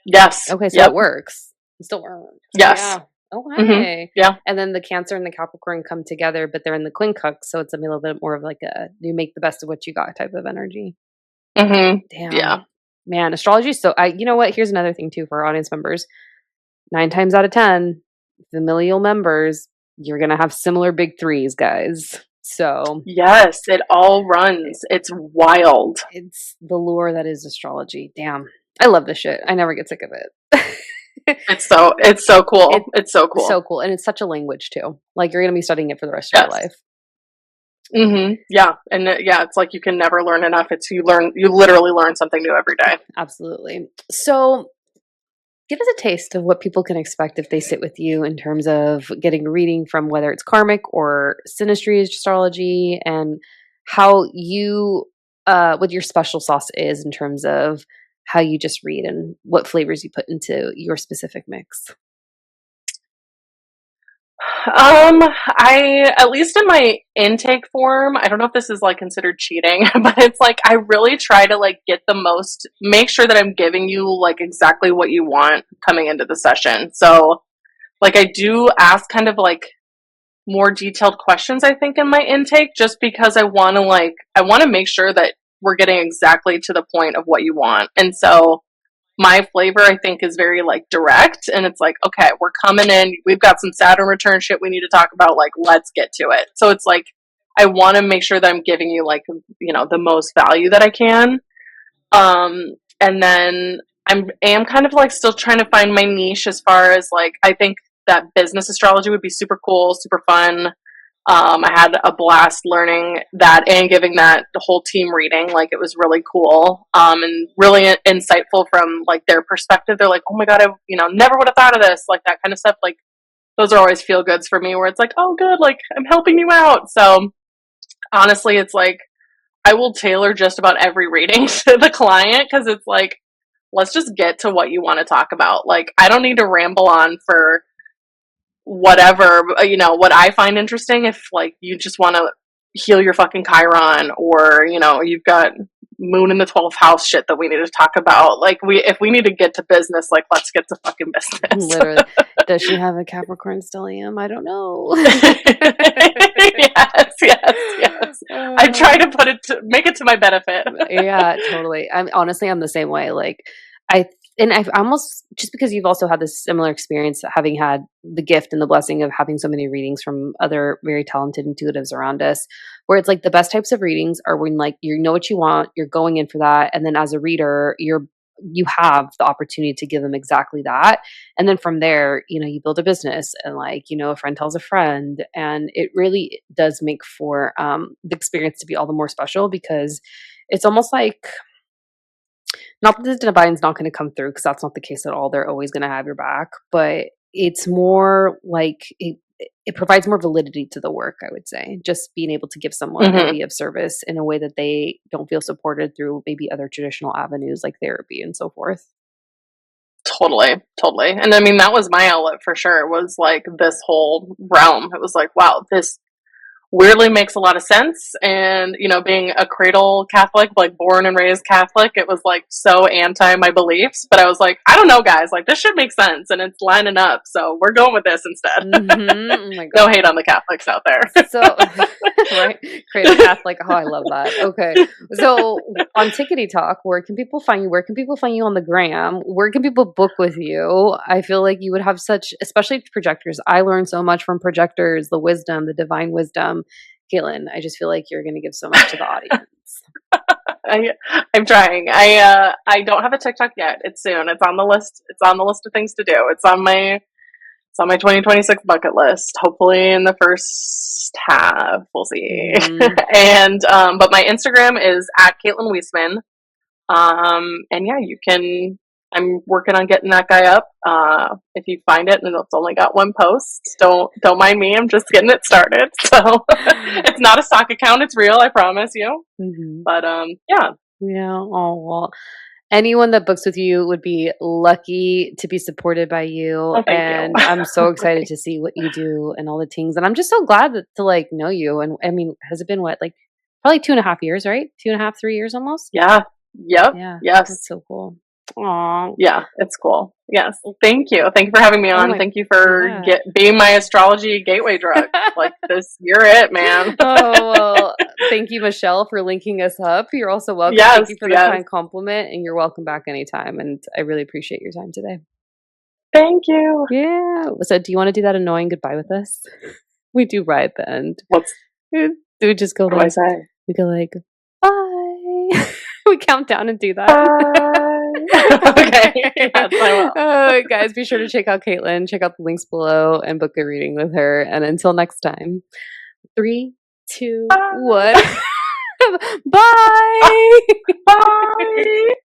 Yes. Okay, so Yep. it works. It still works. Yes. Yeah. Okay. Mm-hmm. Yeah. And then the Cancer and the Capricorn come together, but they're in the quincunx, so it's a little bit more of like a you make the best of what you got type of energy. Mm-hmm. Damn. Yeah. Man, astrology. So you know what? Here's another thing too for our audience members. 9 times out of 10, familial members, you're gonna have similar big threes, guys. So Yes, it all runs. It's wild. it's the lure that is astrology. Damn. I love this shit. I never get sick of it. It's so cool. It's so cool. So cool. And it's such a language too. Like you're going to be studying it for the rest of your life. Mm-hmm. Yeah. And yeah, it's like you can never learn enough. You literally learn something new every day. Absolutely. So give us a taste of what people can expect if they sit with you in terms of getting a reading from whether it's karmic or synastry astrology, and how you, what your special sauce is in terms of how you just read and what flavors you put into your specific mix. I, at least in my intake form, I don't know if this is like considered cheating, but it's like I really try to like make sure that I'm giving you like exactly what you want coming into the session. So like I do ask kind of like more detailed questions, I think, in my intake, just because I want to make sure that we're getting exactly to the point of what you want. And so my flavor, I think, is very like direct, and it's like, okay, we're coming in, we've got some Saturn return shit we need to talk about, like, let's get to it. So it's like I want to make sure that I'm giving you like, the most value that I can. And then am kind of like still trying to find my niche as far as like, I think that business astrology would be super cool, super fun. I had a blast learning that and giving that the whole team reading. Like, it was really cool, and really insightful from like their perspective. They're like, "Oh my god, I never would have thought of this." Like that kind of stuff. Like those are always feel goods for me, where it's like, "Oh, good, like I'm helping you out." So honestly, it's like I will tailor just about every reading to the client, because it's like, let's just get to what you want to talk about. Like, I don't need to ramble on for whatever, what I find interesting. If like you just want to heal your fucking Chiron, or you've got moon in the 12th house shit that we need to talk about, like if we need to get to business, like let's get to fucking business. Literally. Does she have a Capricorn stellium? I don't know. Yes. I try to make it to my benefit. Yeah, totally. I'm the same way. Like I've almost, just because you've also had this similar experience, having had the gift and the blessing of having so many readings from other very talented intuitives around us, where it's like the best types of readings are when like you know what you want, you're going in for that, and then as a reader, you have the opportunity to give them exactly that. And then from there, you build a business, and like, a friend tells a friend, and it really does make for the experience to be all the more special, because it's almost like, not that the divine's not going to come through, because that's not the case at all. They're always going to have your back, but it's more like it provides more validity to the work, I would say. Just being able to give someone and be of service in a way that they don't feel supported through maybe other traditional avenues like therapy and so forth. Totally. And I mean, that was my outlet for sure. It was like this whole realm. It was like, wow, weirdly makes a lot of sense. And, you know, being a cradle Catholic, like born and raised Catholic, it was like so anti my beliefs. But I was like, I don't know, guys, like this should make sense and it's lining up. So we're going with this instead. Oh my No God. hate on the Catholics out there. So, right? Cradle Catholic. Oh, I love that. Okay. So on Tickety Talk, where can people find you? Where can people find you on the gram? Where can people book with you? I feel like you would have such, especially projectors. I learned so much from projectors, the wisdom, the divine wisdom. Caitlin, I just feel like you're going to give so much to the audience. I'm trying. I don't have a TikTok yet. It's soon. It's on the list. It's on the list of things to do. It's on my 2026 bucket list. Hopefully in the first half. We'll see. And but my Instagram is at Caitlin Weseman. And yeah, you can. I'm working on getting that guy up. If you find it and it's only got one post, don't mind me. I'm just getting it started. So it's not a stock account. It's real. I promise you. But yeah. Yeah. Oh well. Anyone that books with you would be lucky to be supported by you. Oh, thank And you. I'm so excited to see what you do and all the things. And I'm just so glad to like know you. And I mean, has it been what, like probably 2.5 years, right? 2.5, 3 years almost? Yeah. Yep. Yeah. Yes. That's so cool. Aw. Yeah, it's cool. Yes. Thank you. Thank you for having me on. Thank you for being my astrology gateway drug. Like this, you're it, man. Oh, well, thank you, Michelle, for linking us up. You're also welcome. Yes, thank you for the kind compliment, and you're welcome back anytime. And I really appreciate your time today. Thank you. Yeah. So do you want to do that annoying goodbye with us? We do right at the end. We just go like, we go like, bye. We count down and do that. Okay. Yes, I will. Guys, be sure to check out Caitlin. Check out the links below and book a reading with her. And until next time, 3, 2, 1. Bye. Bye.